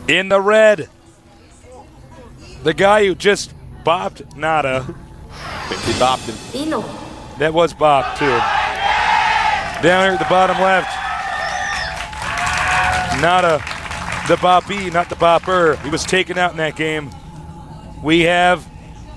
In the red, the guy who just bopped NaDa. He bopped him. Leenock. That was bop, too. Down here at the bottom left, NaDa, the boppy, not the bopper. He was taken out in that game. We have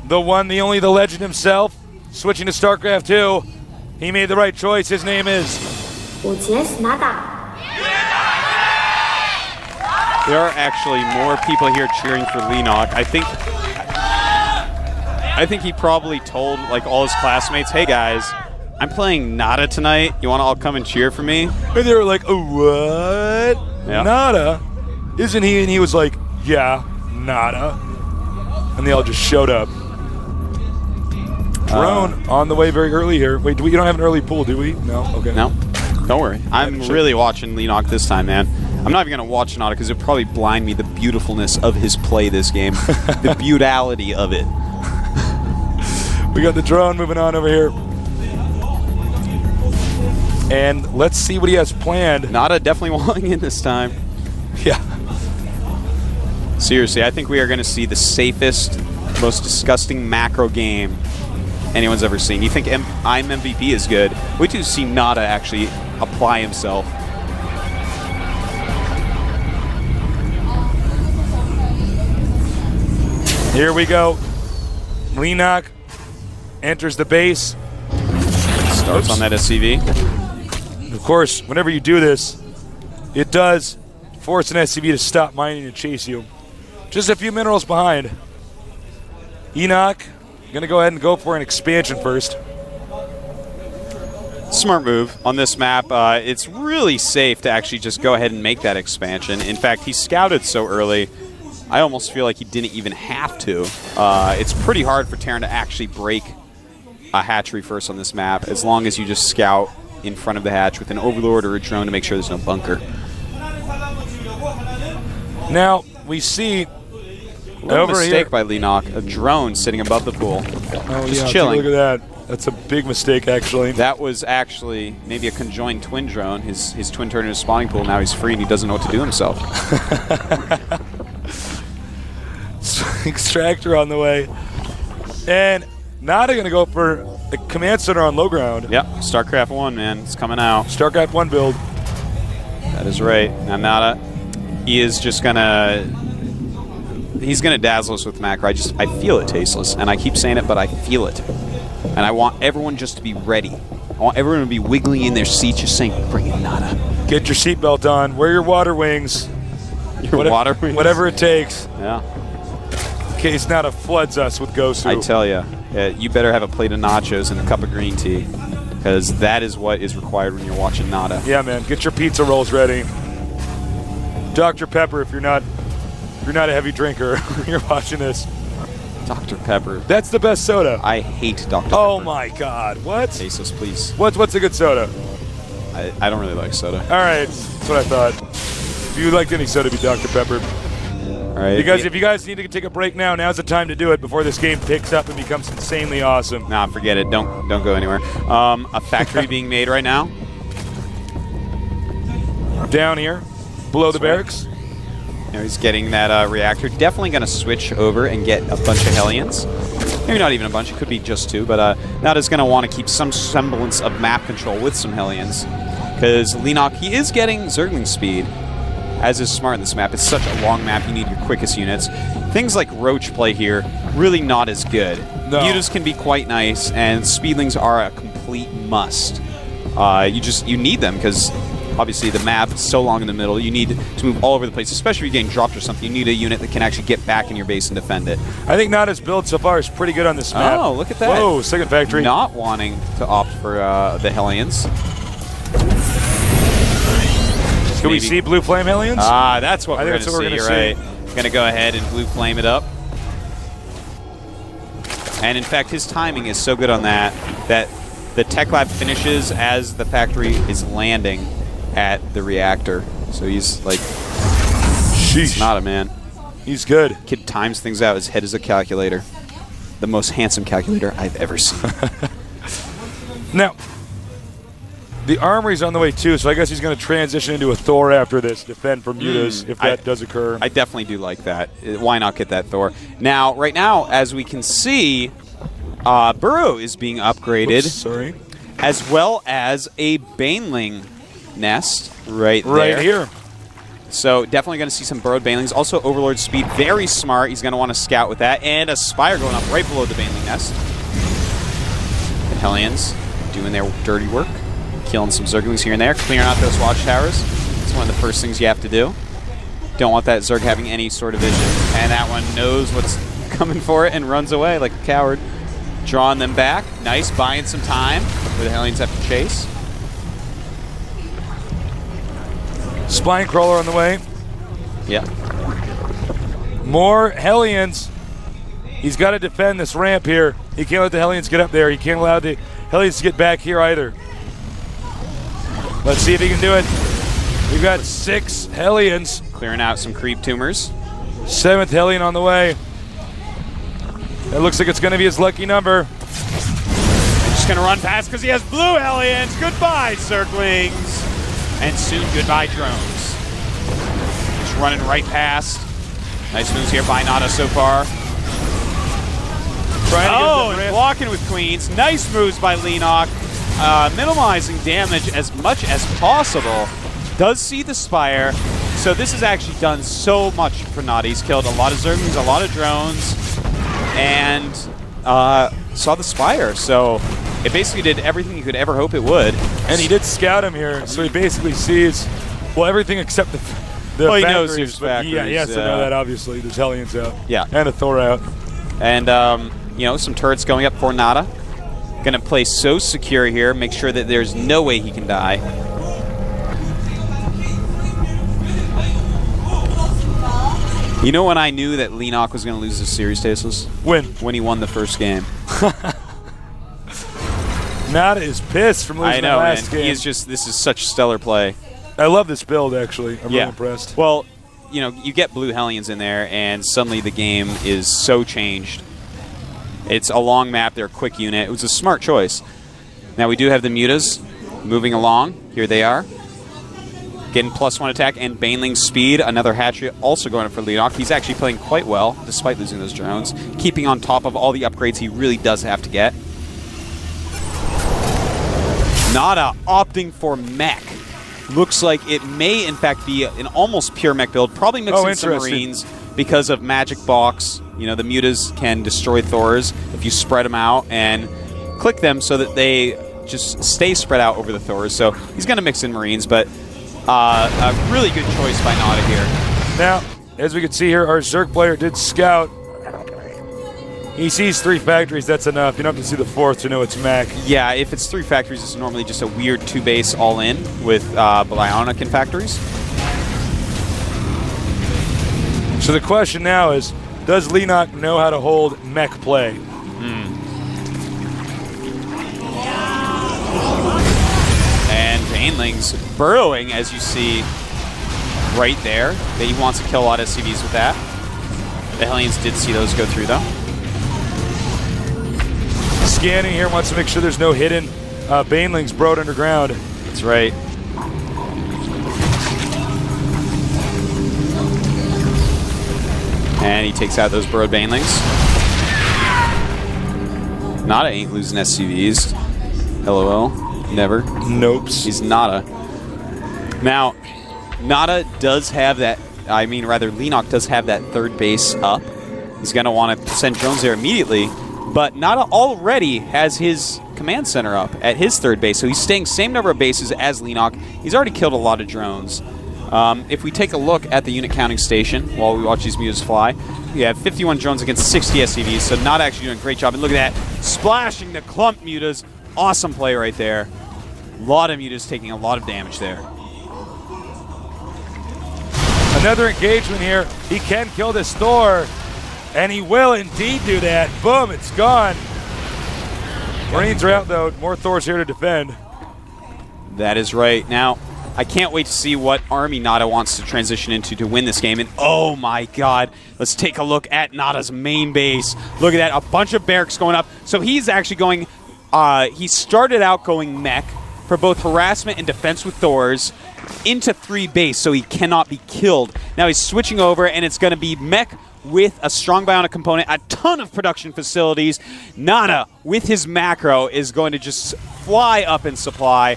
the one, the only, the legend himself, switching to StarCraft 2. He made the right choice. His name is NaDa. There are actually more people here cheering for Leenock. I think he probably told like all his classmates, "Hey guys, I'm playing NaDa tonight. You want to all come and cheer for me?" And they were like, "Oh, what? Yeah. NaDa? Isn't he?" And he was like, "Yeah, NaDa." And they all just showed up. Drone on the way very early here. Wait, you don't have an early pool, do we? No? Okay. No, don't worry. I'm really watching Leenock this time, man. I'm not even going to watch NaDa because it'll probably blind me the beautifulness of his play this game. The beautality of it. We got the drone moving on over here. And let's see what he has planned. NaDa definitely walking in this time. Yeah. Seriously, I think we are going to see the safest, most disgusting macro game anyone's ever seen. You think I'm MVP is good. Wait till you see NaDa actually apply himself. Here we go. Leenock enters the base. Starts on that SCV. Of course, whenever you do this, it does force an SCV to stop mining and chase you. Just a few minerals behind. Enoch, going to go ahead and go for an expansion first. Smart move on this map. It's really safe to actually just go ahead and make that expansion. In fact, he scouted so early, I almost feel like he didn't even have to. It's pretty hard for Terran to actually break a hatchery first on this map, as long as you just scout in front of the hatch with an overlord or a drone to make sure there's no bunker. Now, we see over mistake by Leenock, a drone sitting above the pool. Oh, just yeah, chilling. Look at that. That's a big mistake, actually. That was actually maybe a conjoined twin drone. His twin turned into a spawning pool. Now he's free and he doesn't know what to do himself. Extractor on the way. And NaDa going to go for a command center on low ground. Yep, StarCraft 1, man. It's coming out. StarCraft 1 build. That is right. Now NaDa, he is just going to... He's going to dazzle us with macro. I feel it, Tasteless. And I keep saying it, but I feel it. And I want everyone just to be ready. I want everyone to be wiggling in their seats just saying, "Bring it, NaDa." Get your seatbelt on. Wear your water wings. Water wings? Whatever it takes. Yeah. In case NaDa floods us with Gosu. I tell you, you better have a plate of nachos and a cup of green tea, because that is what is required when you're watching NaDa. Yeah, man. Get your pizza rolls ready. Dr. Pepper, if you're not a heavy drinker, you're watching this. Dr. Pepper. That's the best soda. I hate Dr. Pepper. Oh my God! What? Tasteless, please. What's a good soda? I don't really like soda. All right, that's what I thought. If you liked any soda, it'd be Dr. Pepper. All right. If you guys need to take a break now, now's the time to do it before this game picks up and becomes insanely awesome. Nah, forget it. Don't go anywhere. A factory being made right now. Down here, below the barracks. You know, he's getting that reactor. Definitely going to switch over and get a bunch of Hellions. Maybe not even a bunch. It could be just two. But NaDa's going to want to keep some semblance of map control with some Hellions. Because Leenock, he is getting Zergling speed, as is smart in this map. It's such a long map. You need your quickest units. Things like Roach play here, really not as good. No. Mutas can be quite nice, and Speedlings are a complete must. You need them, because obviously the map is so long in the middle. You need to move all over the place, especially if you're getting dropped or something. You need a unit that can actually get back in your base and defend it. I think NaDa's build so far is pretty good on this map. Oh, look at that. Whoa, second factory. Not wanting to opt for the Hellions. Can we see Blue Flame Hellions? That's what we're going to see. You're right. Going to go ahead and Blue Flame it up. And in fact, his timing is so good on that the Tech Lab finishes as the factory is landing at the reactor. So he's like, sheesh. Not a man. He's good. Kid times things out. His head is a calculator. The most handsome calculator I've ever seen. Now, The armory's on the way too, so I guess he's going to transition into a Thor after this, defend from mutas if that does occur. I definitely do like that. Why not get that Thor? Now, right now, as we can see, Burrow is being upgraded. Oops, sorry. As well as a Baneling nest right there. Right here. So definitely going to see some burrowed Banelings. Also, Overlord speed, very smart. He's going to want to scout with that. And a Spire going up right below the Baneling nest. The Hellions doing their dirty work. Killing some Zerglings here and there. Clearing out those watchtowers. It's one of the first things you have to do. Don't want that Zerg having any sort of vision. And that one knows what's coming for it and runs away like a coward. Drawing them back. Nice, buying some time where the Hellions have to chase. Spine Crawler on the way. Yeah. More Hellions. He's got to defend this ramp here. He can't let the Hellions get up there. He can't allow the Hellions to get back here either. Let's see if he can do it. We've got 6 Hellions. Clearing out some creep tumors. 7th Hellion on the way. That looks like it's going to be his lucky number. Just going to run past because he has blue Hellions. Goodbye, Zerglings. And soon, goodbye, drones. Just running right past. Nice moves here by NaDa so far. And blocking with Queens. Nice moves by Leenock. Minimizing damage as much as possible. Does see the Spire. So this has actually done so much for NaDa. He's killed a lot of Zerglings, a lot of drones, and saw the Spire. So it basically did everything you could ever hope it would. And he did scout him here, so he basically sees, well, everything except the well, factories. He knows there's factories. Yeah, he has to know that, obviously. There's Hellions out. Yeah. And a Thor out. And, you know, some turrets going up for NaDa. Going to play so secure here, make sure that there's no way he can die. You know when I knew that Leenock was going to lose this series, Tasteless? When he won the first game. NaDa is pissed from losing the last game. He is just, this is such stellar play. I love this build, actually. I'm really impressed. Well, you know, you get blue Hellions in there, and suddenly the game is so changed. It's a long map. They're a quick unit. It was a smart choice. Now we do have the mutas moving along. Here they are. Getting +1 attack and Baneling speed. Another hatchery also going up for Leenock. He's actually playing quite well, despite losing those drones. Keeping on top of all the upgrades he really does have to get. NaDa opting for mech. Looks like it may, in fact, be an almost pure mech build. Probably mixing some Marines because of Magic Box. You know, the mutas can destroy Thors if you spread them out and click them so that they just stay spread out over the Thors. So he's going to mix in Marines, but a really good choice by NaDa here. Now, as we can see here, our Zerg player did scout. He sees 3 factories, that's enough. You don't have to see the 4th to know it's mech. Yeah, if it's 3 factories, it's normally just a weird 2-base all-in with Bionic and factories. So the question now is, does Leenock know how to hold mech play? And Banelings burrowing, as you see right there. He wants to kill a lot of SCVs with that. The Hellions did see those go through, though. Scanning here, wants to make sure there's no hidden Banelings burrowed underground. That's right. And he takes out those burrowed Banelings. NaDa ain't losing SCVs. LOL. Never. Nopes. He's NaDa. Now, NaDa does have that, I mean, rather, Leenock does have that 3rd base up. He's going to want to send drones there immediately. But NaDa already has his command center up at his 3rd base, so he's staying same number of bases as Leenock. He's already killed a lot of drones. If we take a look at the unit counting station while we watch these mutas fly, we have 51 drones against 60 SCVs, so NaDa actually doing a great job. And look at that, splashing the clump mutas. Awesome play right there. A lot of mutas taking a lot of damage there. Another engagement here. He can kill this Thor. And he will indeed do that. Boom, it's gone. Marines are out, though. More Thors here to defend. That is right. Now, I can't wait to see what army NaDa wants to transition into to win this game. And oh my god, let's take a look at NaDa's main base. Look at that, a bunch of barracks going up. So he's actually going, he started out going mech, for both harassment and defense with Thors into 3 base so he cannot be killed. Now he's switching over, and it's going to be mech with a strong bionic component, a ton of production facilities. NaDa, with his macro, is going to just fly up in supply.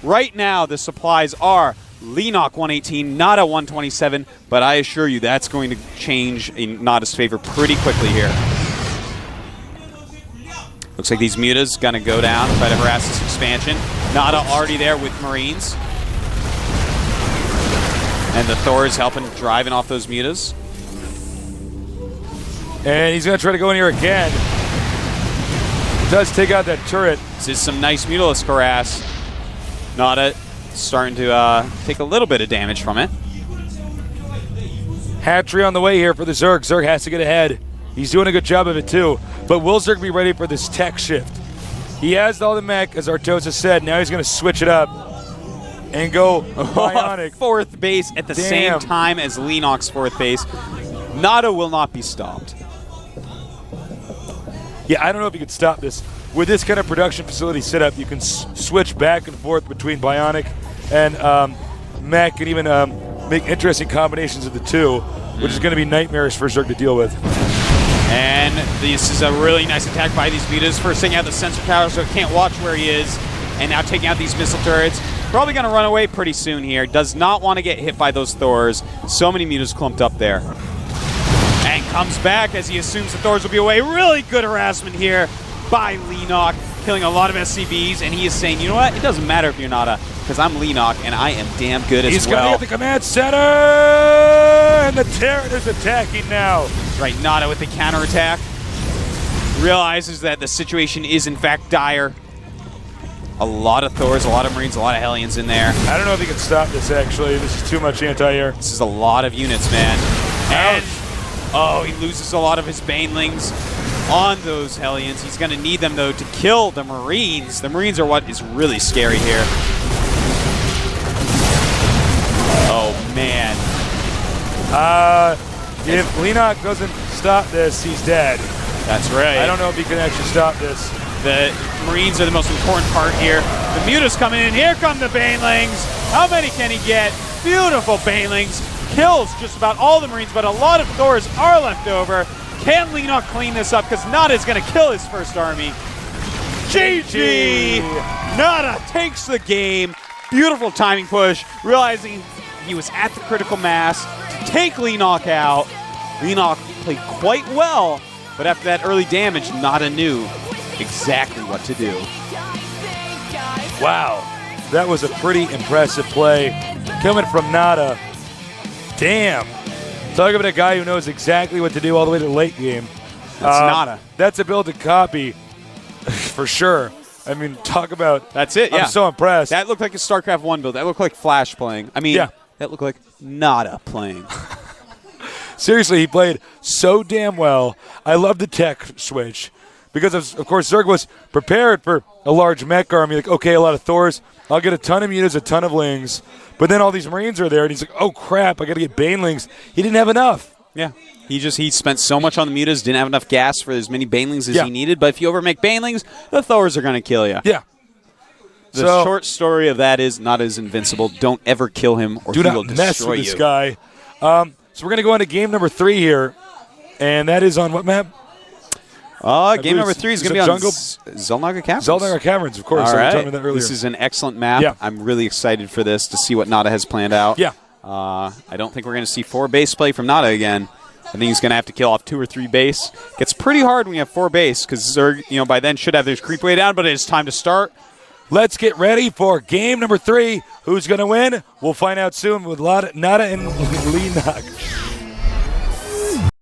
Right now, the supplies are Leenock 118, NaDa 127, but I assure you that's going to change in NaDa's favor pretty quickly here. Looks like these mutas going to go down, try to harass this expansion. NaDa already there with Marines. And the Thors helping, driving off those mutas. And he's going to try to go in here again. Does take out that turret. This is some nice Mutalisk harass. NaDa starting to take a little bit of damage from it. Hatchery on the way here for the Zerg. Zerg has to get ahead. He's doing a good job of it too. But will Zerg be ready for this tech shift? He has all the mech, as Artosa said. Now he's going to switch it up and go bionic. 4th base at the same time as Leenock's 4th base. NaDa will not be stopped. Yeah, I don't know if you could stop this. With this kind of production facility setup, you can switch back and forth between bionic and mech, and even make interesting combinations of the two, which is going to be nightmarish for Zerg to deal with. And this is a really nice attack by these mutas. First taking out the sensor tower so it can't watch where he is, and now taking out these missile turrets. Probably going to run away pretty soon here. Does not want to get hit by those Thors. So many mutas clumped up there. And comes back as he assumes the Thors will be away. Really good harassment here by Leenock, killing a lot of SCVs, and he is saying, you know what? It doesn't matter if you're NaDa, because I'm Leenock, and I am damn good as well. He's going to get the command center, and the turret is attacking now. Right, NaDa with the counterattack. Realizes that the situation is, in fact, dire. A lot of Thors, a lot of Marines, a lot of Hellions in there. I don't know if he can stop this, actually. This is too much anti-air. This is a lot of units, man. And, oh, he loses a lot of his Banelings on those Hellions. He's going to need them, though, to kill the Marines. The Marines are what is really scary here. Oh, man. If Leenock doesn't stop this, he's dead. That's right. I don't know if he can actually stop this. The Marines are the most important part here. The mutas coming in. Here come the Banelings. How many can he get? Beautiful Banelings. Kills just about all the Marines, but a lot of Thors are left over. Can Leenock clean this up? Because NaDa is going to kill his first army. GG! NaDa takes the game. Beautiful timing push. Realizing he was at the critical mass to take Leenock out. Leenock played quite well, but after that early damage, NaDa knew exactly what to do. Wow. That was a pretty impressive play coming from NaDa. Damn. Talk about a guy who knows exactly what to do all the way to the late game. That's NaDa. That's a build to copy, for sure. I mean, talk about... That's it, yeah. I'm so impressed. That looked like a StarCraft 1 build. That looked like Flash playing. I mean, yeah. That looked like NaDa playing. Seriously, he played so damn well. I love the tech switch. Because, of course, Zerg was prepared for a large mech army. Like, okay, a lot of Thors. I'll get a ton of mutas, a ton of Lings. But then all these Marines are there, and he's like, oh, crap, I got to get Banelings. He didn't have enough. Yeah. He spent so much on the mutas, didn't have enough gas for as many Banelings as he needed. But if you overmake Banelings, the Thors are going to kill you. Yeah. The short story of that is NaDa is invincible. Don't ever kill him, or he will destroy you. Do not mess with this guy. So we're going to go into game number 3 here. And that is on what map? Game number 3 is going to be on Xel'Naga Caverns. Xel'Naga Caverns, of course. All right. I told you that earlier. This is an excellent map. Yeah. I'm really excited for this to see what NaDa has planned out. Yeah. I don't think we're going to see 4 base play from NaDa again. I think he's going to have to kill off 2 or 3 base. Gets pretty hard when you have 4 base because Zerg, by then should have their creep way down, but it's time to start. Let's get ready for game number 3. Who's going to win? We'll find out soon with NaDa and Leenock.